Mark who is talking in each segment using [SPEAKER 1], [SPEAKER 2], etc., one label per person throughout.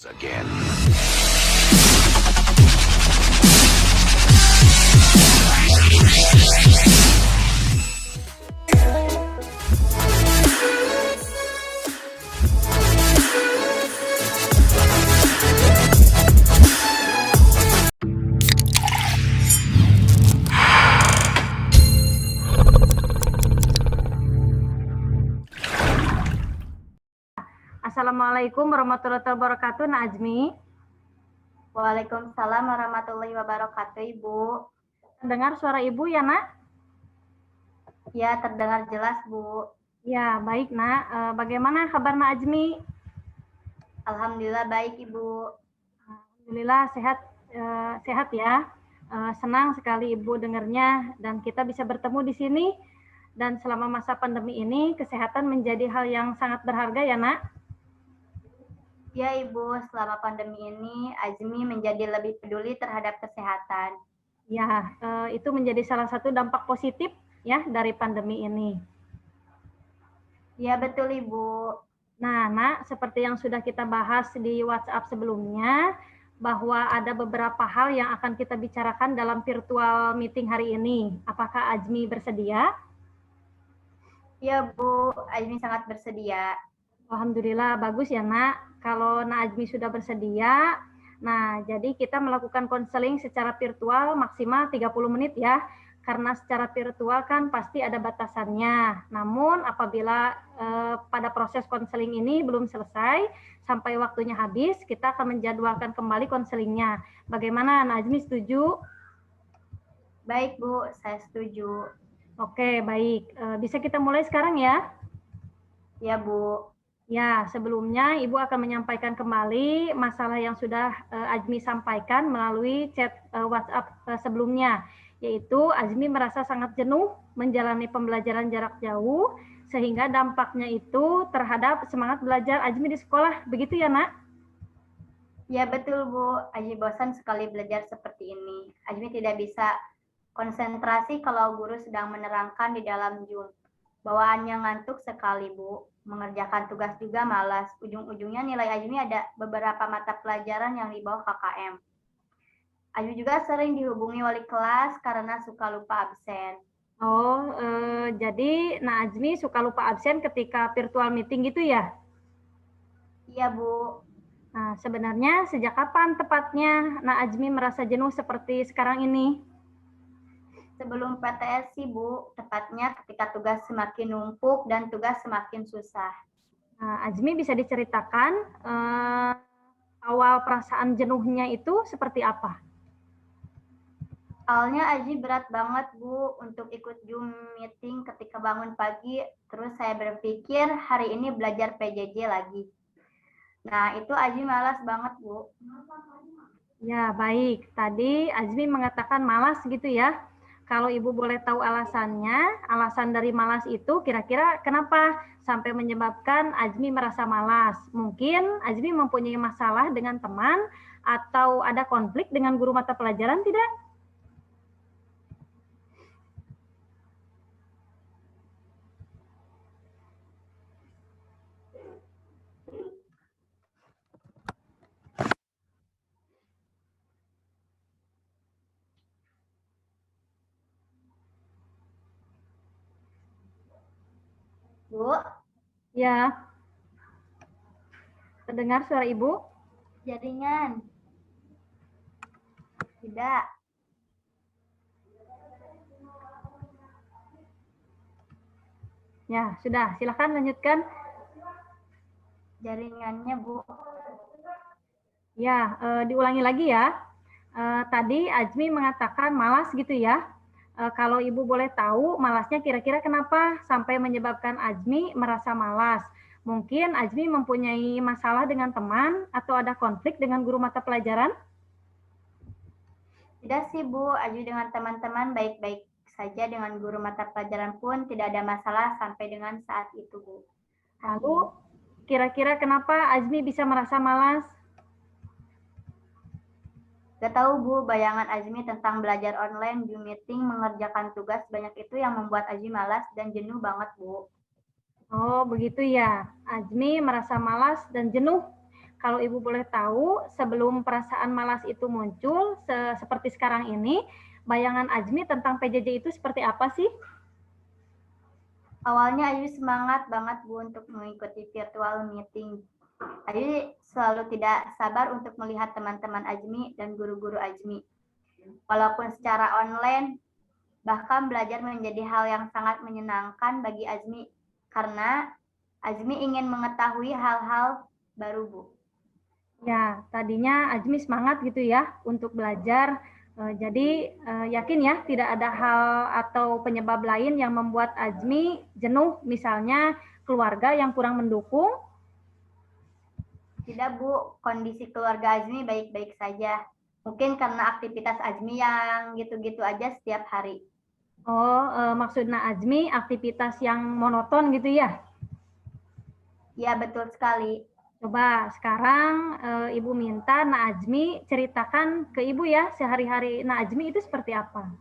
[SPEAKER 1] Again.
[SPEAKER 2] Assalamualaikum warahmatullahi wabarakatuh, Najmi.
[SPEAKER 3] Waalaikumsalam warahmatullahi wabarakatuh, Ibu.
[SPEAKER 2] Terdengar suara Ibu ya, Nak?
[SPEAKER 3] Ya, terdengar jelas, Bu.
[SPEAKER 2] Ya, baik, Nak. Bagaimana kabar Najmi?
[SPEAKER 3] Alhamdulillah baik, Ibu.
[SPEAKER 2] Alhamdulillah sehat ya. Senang sekali Ibu dengarnya dan kita bisa bertemu di sini. Dan selama masa pandemi ini, kesehatan menjadi hal yang sangat berharga ya, Nak?
[SPEAKER 3] Ya, Ibu, selama pandemi ini Azmi menjadi lebih peduli terhadap kesehatan.
[SPEAKER 2] Ya, itu menjadi salah satu dampak positif ya dari pandemi ini.
[SPEAKER 3] Ya, betul, Ibu.
[SPEAKER 2] Nah, Nak, seperti yang sudah kita bahas di WhatsApp sebelumnya, bahwa ada beberapa hal yang akan kita bicarakan dalam virtual meeting hari ini. Apakah Azmi bersedia?
[SPEAKER 3] Ya, Bu, Azmi sangat bersedia.
[SPEAKER 2] Alhamdulillah, bagus ya, Nak. Kalau Nak Azmi sudah bersedia, nah jadi kita melakukan konseling secara virtual maksimal 30 menit ya. Karena secara virtual kan pasti ada batasannya. Namun apabila pada proses konseling ini belum selesai, sampai waktunya habis, kita akan menjadwalkan kembali konselingnya. Bagaimana, Nak Azmi setuju?
[SPEAKER 3] Baik, Bu, saya setuju.
[SPEAKER 2] Oke, baik. Bisa kita mulai sekarang ya?
[SPEAKER 3] Ya, Bu.
[SPEAKER 2] Ya, sebelumnya Ibu akan menyampaikan kembali masalah yang sudah Azmi sampaikan melalui chat WhatsApp sebelumnya, yaitu Azmi merasa sangat jenuh menjalani pembelajaran jarak jauh, sehingga dampaknya itu terhadap semangat belajar Azmi di sekolah. Begitu ya, Nak?
[SPEAKER 3] Ya, betul, Bu. Azmi bosan sekali belajar seperti ini. Azmi tidak bisa konsentrasi kalau guru sedang menerangkan di dalam Zoom. Bawaannya ngantuk sekali, Bu. Mengerjakan tugas juga malas. Ujung-ujungnya nilai Azmi ada beberapa mata pelajaran yang di bawah KKM. Azmi juga sering dihubungi wali kelas karena suka lupa absen.
[SPEAKER 2] Oh, jadi Nak Azmi suka lupa absen ketika virtual meeting gitu ya?
[SPEAKER 3] Iya, Bu.
[SPEAKER 2] Nah, sebenarnya sejak kapan tepatnya Nak Azmi merasa jenuh seperti sekarang ini?
[SPEAKER 3] Sebelum PTS sih, Bu, tepatnya ketika tugas semakin numpuk dan tugas semakin susah.
[SPEAKER 2] Nah, Azmi bisa diceritakan awal perasaan jenuhnya itu seperti apa?
[SPEAKER 3] Awalnya Azmi berat banget, Bu, untuk ikut Zoom meeting ketika bangun pagi. Terus saya berpikir hari ini belajar PJJ lagi. Nah, itu Azmi malas banget, Bu.
[SPEAKER 2] Ya, baik. Tadi Azmi mengatakan malas gitu ya. Kalau Ibu boleh tahu alasannya, alasan dari malas itu kira-kira kenapa sampai menyebabkan Azmi merasa malas? Mungkin Azmi mempunyai masalah dengan teman atau ada konflik dengan guru mata pelajaran tidak?
[SPEAKER 3] Bu?
[SPEAKER 2] Ya. Terdengar suara Ibu?
[SPEAKER 3] Jaringan. Tidak.
[SPEAKER 2] Ya, sudah. Silakan lanjutkan.
[SPEAKER 3] Jaringannya, Bu.
[SPEAKER 2] Ya, diulangi lagi ya. Tadi Azmi mengatakan malas gitu ya. Kalau Ibu boleh tahu, malasnya kira-kira kenapa sampai menyebabkan Azmi merasa malas? Mungkin Azmi mempunyai masalah dengan teman atau ada konflik dengan guru mata pelajaran?
[SPEAKER 3] Tidak sih, Bu. Azmi dengan teman-teman baik-baik saja, dengan guru mata pelajaran pun tidak ada masalah sampai dengan saat itu, Bu.
[SPEAKER 2] Lalu, kira-kira kenapa Azmi bisa merasa malas?
[SPEAKER 3] Gak tahu, Bu, bayangan Azmi tentang belajar online, Zoom meeting, mengerjakan tugas banyak itu yang membuat Azmi malas dan jenuh banget, Bu.
[SPEAKER 2] Oh, begitu ya. Azmi merasa malas dan jenuh kalau Ibu boleh tahu, sebelum perasaan malas itu muncul, seperti sekarang ini, bayangan Azmi tentang PJJ itu seperti apa sih?
[SPEAKER 3] Awalnya Ayu semangat banget Bu untuk mengikuti virtual meeting. Ayu selalu tidak sabar untuk melihat teman-teman Azmi dan guru-guru Azmi. Walaupun secara online, bahkan belajar menjadi hal yang sangat menyenangkan bagi Azmi karena Azmi ingin mengetahui hal-hal baru, Bu.
[SPEAKER 2] Ya, tadinya Azmi semangat gitu ya untuk belajar. Jadi yakin ya tidak ada hal atau penyebab lain yang membuat Azmi jenuh, misalnya keluarga yang kurang mendukung.
[SPEAKER 3] Tidak Bu, kondisi keluarga Azmi baik-baik saja. Mungkin karena aktivitas Azmi yang gitu-gitu aja setiap hari.
[SPEAKER 2] Oh, maksudnya Azmi aktivitas yang monoton gitu ya?
[SPEAKER 3] Ya, betul sekali.
[SPEAKER 2] Coba sekarang Ibu minta Najmi ceritakan ke Ibu ya, sehari-hari Najmi itu seperti apa?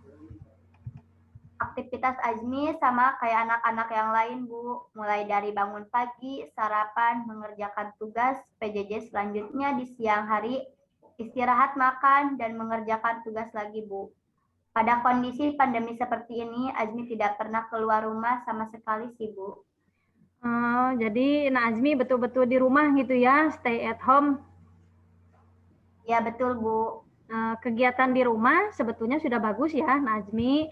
[SPEAKER 3] Aktivitas Azmi sama kayak anak-anak yang lain, Bu. Mulai dari bangun pagi, sarapan, mengerjakan tugas, PJJ selanjutnya di siang hari, istirahat makan, dan mengerjakan tugas lagi, Bu. Pada kondisi pandemi seperti ini, Azmi tidak pernah keluar rumah sama sekali sih, Bu.
[SPEAKER 2] Jadi Najmi betul-betul di rumah gitu ya, stay at home.
[SPEAKER 3] Ya, betul, Bu.
[SPEAKER 2] Kegiatan di rumah sebetulnya sudah bagus ya, Najmi.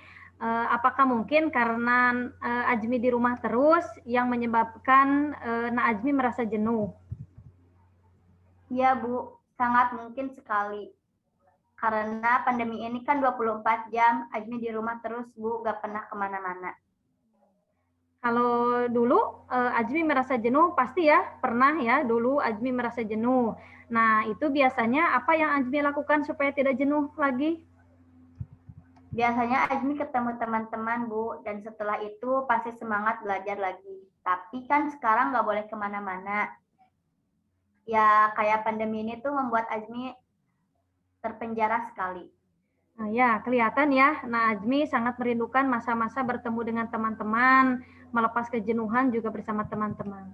[SPEAKER 2] Apakah mungkin karena Azmi di rumah terus yang menyebabkan Najmi merasa jenuh?
[SPEAKER 3] Iya, Bu. Sangat mungkin sekali. Karena pandemi ini kan 24 jam, Azmi di rumah terus, Bu. Gak pernah kemana-mana.
[SPEAKER 2] Kalau dulu Azmi merasa jenuh, pasti ya pernah ya dulu Azmi merasa jenuh. Nah itu biasanya apa yang Azmi lakukan supaya tidak jenuh lagi?
[SPEAKER 3] Biasanya Azmi ketemu teman-teman, Bu, dan setelah itu pasti semangat belajar lagi. Tapi kan sekarang nggak boleh kemana-mana. Ya kayak pandemi ini tuh membuat Azmi terpenjara sekali.
[SPEAKER 2] Nah ya kelihatan ya, nah Azmi sangat merindukan masa-masa bertemu dengan teman-teman, melepas kejenuhan juga bersama teman-teman.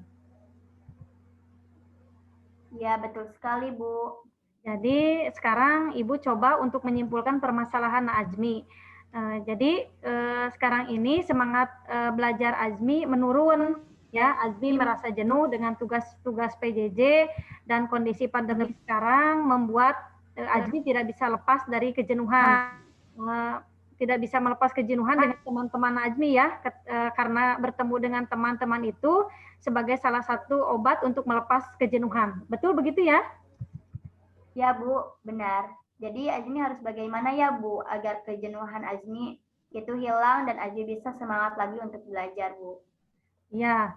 [SPEAKER 3] Ya betul sekali, Bu.
[SPEAKER 2] Jadi sekarang Ibu coba untuk menyimpulkan permasalahan Azmi. Jadi sekarang ini semangat belajar Azmi menurun ya. Azmi merasa jenuh dengan tugas-tugas PJJ dan kondisi pandemi sekarang membuat Azmi tidak bisa lepas dari kejenuhan. Tidak bisa melepas kejenuhan dengan teman-teman Azmi ya, karena bertemu dengan teman-teman itu sebagai salah satu obat untuk melepas kejenuhan. Betul begitu ya?
[SPEAKER 3] Ya, Bu, benar. Jadi Azmi harus bagaimana ya, Bu, agar kejenuhan Azmi itu hilang dan Azmi bisa semangat lagi untuk belajar, Bu.
[SPEAKER 2] Ya,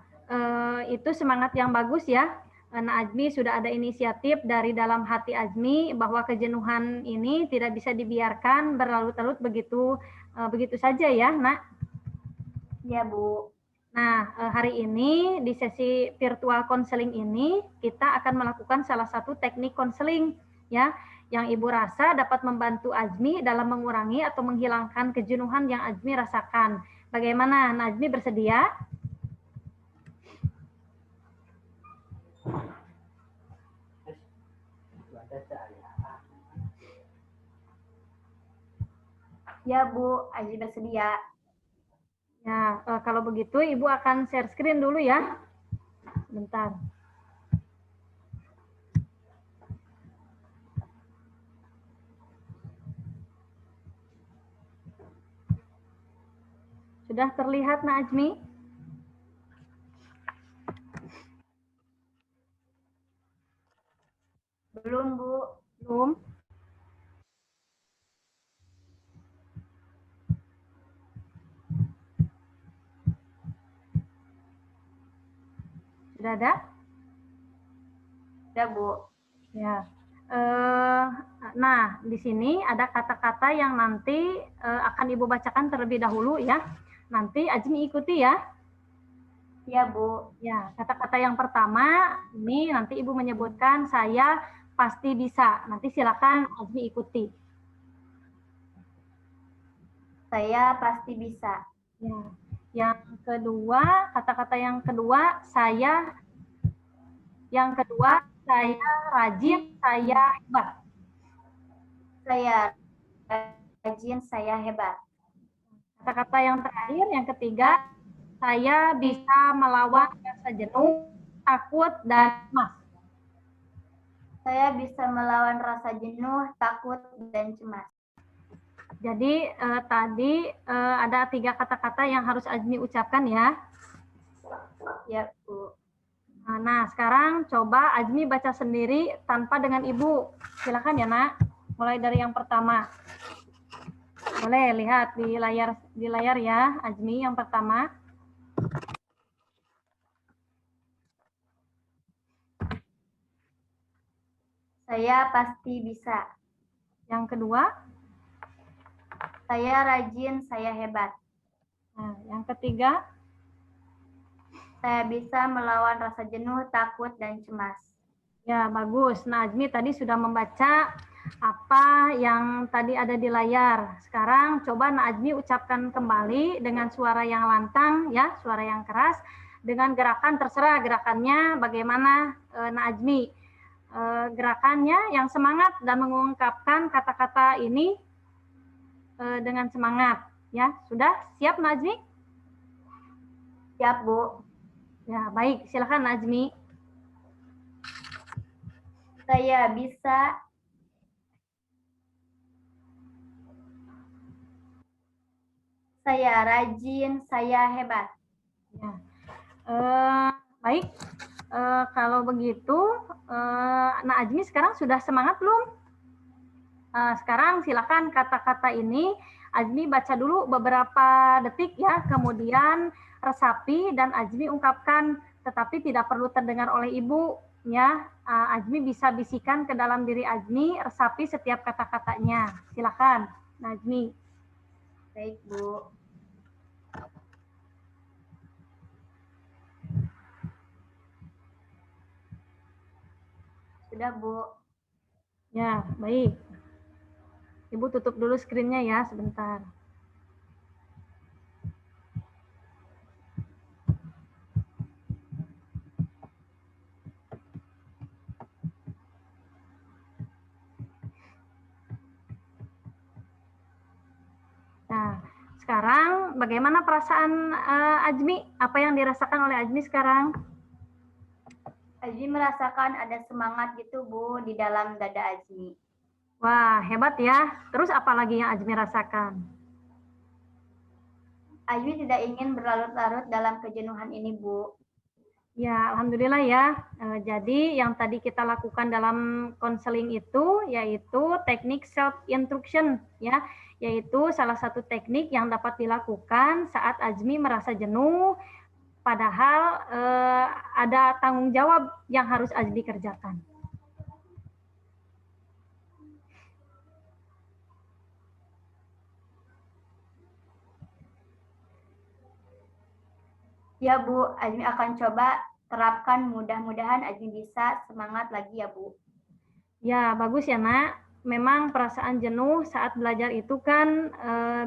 [SPEAKER 2] itu semangat yang bagus ya. Nah, Azmi sudah ada inisiatif dari dalam hati Azmi bahwa kejenuhan ini tidak bisa dibiarkan berlarut-larut begitu saja ya, Nak.
[SPEAKER 3] Ya, Bu.
[SPEAKER 2] Nah, hari ini di sesi virtual counseling ini kita akan melakukan salah satu teknik counseling ya yang Ibu rasa dapat membantu Azmi dalam mengurangi atau menghilangkan kejenuhan yang Azmi rasakan. Bagaimana? Azmi bersedia?
[SPEAKER 3] Ya, Bu, Azmi bersedia.
[SPEAKER 2] Ya, kalau begitu Ibu akan share screen dulu ya. Bentar. Sudah terlihat, Najmi?
[SPEAKER 3] Belum, Bu.
[SPEAKER 2] Belum. Sudah ada?
[SPEAKER 3] Sudah, Bu.
[SPEAKER 2] Ya. Nah, di sini ada kata-kata yang nanti akan Ibu bacakan terlebih dahulu ya. Nanti Azmi ikuti ya.
[SPEAKER 3] Ya, Bu.
[SPEAKER 2] Ya, kata-kata yang pertama ini nanti Ibu menyebutkan saya pasti bisa. Nanti silakan Azmi ikuti.
[SPEAKER 3] Saya pasti bisa.
[SPEAKER 2] Ya. Yang kedua, kata-kata yang kedua, saya. Yang kedua, saya rajin, saya hebat.
[SPEAKER 3] Saya rajin, saya hebat.
[SPEAKER 2] Kata-kata yang terakhir, yang ketiga, saya bisa melawan rasa jenuh, takut, dan cemas.
[SPEAKER 3] Saya bisa melawan rasa jenuh, takut, dan cemas.
[SPEAKER 2] Jadi tadi ada 3 kata-kata yang harus Azmi ucapkan ya.
[SPEAKER 3] Ya, Bu.
[SPEAKER 2] Nah, sekarang coba Azmi baca sendiri tanpa dengan Ibu. Silakan ya, Nak. Mulai dari yang pertama. Boleh lihat di layar ya, Azmi yang pertama.
[SPEAKER 3] Saya pasti bisa.
[SPEAKER 2] Yang kedua.
[SPEAKER 3] Saya rajin, saya hebat.
[SPEAKER 2] Nah, yang ketiga.
[SPEAKER 3] Saya bisa melawan rasa jenuh, takut, dan cemas.
[SPEAKER 2] Ya, bagus. Nah, Azmi tadi sudah membaca apa yang tadi ada di layar. Sekarang coba Azmi ucapkan kembali dengan suara yang lantang, ya, suara yang keras, dengan gerakan terserah gerakannya bagaimana Azmi. Gerakannya yang semangat dan mengungkapkan kata-kata ini dengan semangat. Ya, sudah siap Azmi?
[SPEAKER 3] Siap, Bu.
[SPEAKER 2] Ya, baik. Silakan Azmi.
[SPEAKER 3] Saya bisa. Saya rajin, saya hebat.
[SPEAKER 2] Ya. Baik. Kalau begitu, Azmi sekarang sudah semangat belum? Sekarang silakan kata-kata ini Azmi baca dulu beberapa detik ya, kemudian resapi dan Azmi ungkapkan, tetapi tidak perlu terdengar oleh Ibu ya. Azmi bisa bisikan ke dalam diri Azmi, resapi setiap kata-katanya. Silakan, Azmi.
[SPEAKER 3] Baik, Bu. Sudah, Bu.
[SPEAKER 2] Ya, baik. Ibu tutup dulu screen-nya ya sebentar. Nah, sekarang bagaimana perasaan Azmi? Apa yang dirasakan oleh Azmi sekarang?
[SPEAKER 3] Azmi merasakan ada semangat gitu, Bu, di dalam dada Azmi.
[SPEAKER 2] Wah, hebat ya. Terus apa lagi yang Azmi rasakan?
[SPEAKER 3] Azmi tidak ingin berlarut-larut dalam kejenuhan ini, Bu.
[SPEAKER 2] Ya, alhamdulillah ya. Jadi yang tadi kita lakukan dalam konseling itu yaitu teknik self instruction ya, yaitu salah satu teknik yang dapat dilakukan saat Azmi merasa jenuh padahal ada tanggung jawab yang harus Azmi kerjakan.
[SPEAKER 3] Ya, Bu, Azmi akan coba terapkan, mudah-mudahan Azmi bisa semangat lagi ya, Bu.
[SPEAKER 2] Ya, bagus ya, Nak. Memang perasaan jenuh saat belajar itu kan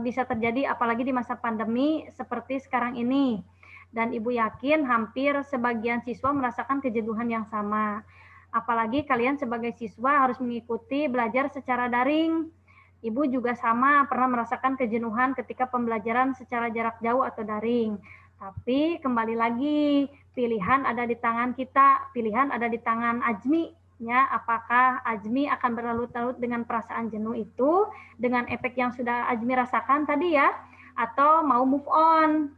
[SPEAKER 2] bisa terjadi apalagi di masa pandemi seperti sekarang ini. Dan Ibu yakin hampir sebagian siswa merasakan kejenuhan yang sama. Apalagi kalian sebagai siswa harus mengikuti belajar secara daring. Ibu juga sama pernah merasakan kejenuhan ketika pembelajaran secara jarak jauh atau daring. Tapi kembali lagi, pilihan ada di tangan kita, pilihan ada di tangan Azmi. Ya, apakah Azmi akan berlarut-larut dengan perasaan jenuh itu dengan efek yang sudah Azmi rasakan tadi ya, atau mau move on?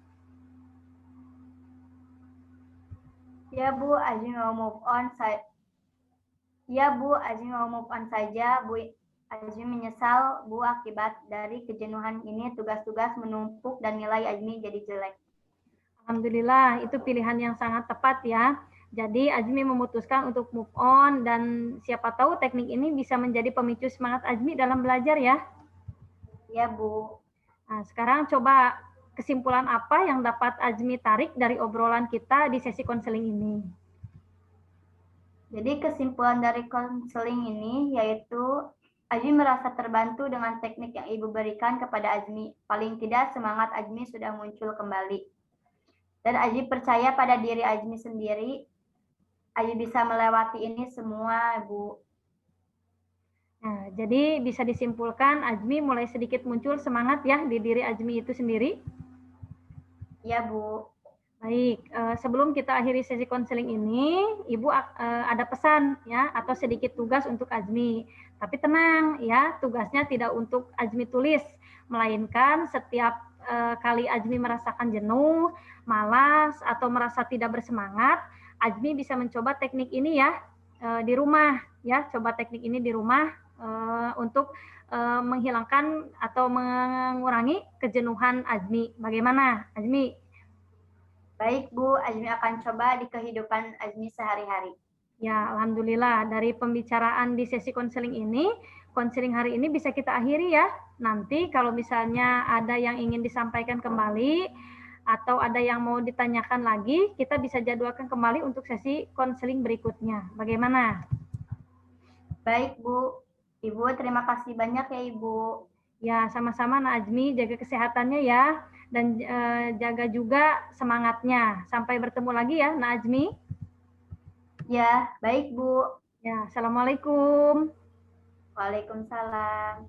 [SPEAKER 3] Ya, Bu, Azmi mau move on. Ya, Bu, Azmi mau move on saja, Bu. Azmi menyesal, Bu, akibat dari kejenuhan ini tugas-tugas menumpuk dan nilai Azmi jadi jelek.
[SPEAKER 2] Alhamdulillah, itu pilihan yang sangat tepat ya. Jadi Azmi memutuskan untuk move on dan siapa tahu teknik ini bisa menjadi pemicu semangat Azmi dalam belajar ya.
[SPEAKER 3] Ya, Bu.
[SPEAKER 2] Nah, sekarang coba kesimpulan apa yang dapat Azmi tarik dari obrolan kita di sesi konseling ini?
[SPEAKER 3] Jadi kesimpulan dari konseling ini yaitu Azmi merasa terbantu dengan teknik yang Ibu berikan kepada Azmi. Paling tidak semangat Azmi sudah muncul kembali. Dan Azmi percaya pada diri Azmi sendiri Ayu bisa melewati ini semua, Bu.
[SPEAKER 2] Nah, jadi bisa disimpulkan Ajmi mulai sedikit muncul semangat ya di diri Ajmi itu sendiri.
[SPEAKER 3] Iya, Bu.
[SPEAKER 2] Baik, sebelum kita akhiri sesi konseling ini, Ibu ada pesan ya atau sedikit tugas untuk Ajmi. Tapi tenang ya, tugasnya tidak untuk Ajmi tulis, melainkan setiap kali Ajmi merasakan jenuh, malas atau merasa tidak bersemangat, Ajmi bisa mencoba teknik ini ya di rumah ya, coba teknik ini di rumah untuk menghilangkan atau mengurangi kejenuhan Ajmi. Bagaimana, Ajmi?
[SPEAKER 3] Baik, Bu. Ajmi akan coba di kehidupan Ajmi sehari-hari.
[SPEAKER 2] Ya, alhamdulillah dari pembicaraan di sesi konseling ini, konseling hari ini bisa kita akhiri ya. Nanti kalau misalnya ada yang ingin disampaikan kembali atau ada yang mau ditanyakan lagi, kita bisa jadwalkan kembali untuk sesi konseling berikutnya. Bagaimana?
[SPEAKER 3] Baik, Bu. Ibu, terima kasih banyak ya, Ibu.
[SPEAKER 2] Ya, sama-sama Najmi, jaga kesehatannya ya dan jaga juga semangatnya. Sampai bertemu lagi ya, Najmi.
[SPEAKER 3] Ya, baik, Bu.
[SPEAKER 2] Ya, assalamualaikum.
[SPEAKER 3] Waalaikumsalam.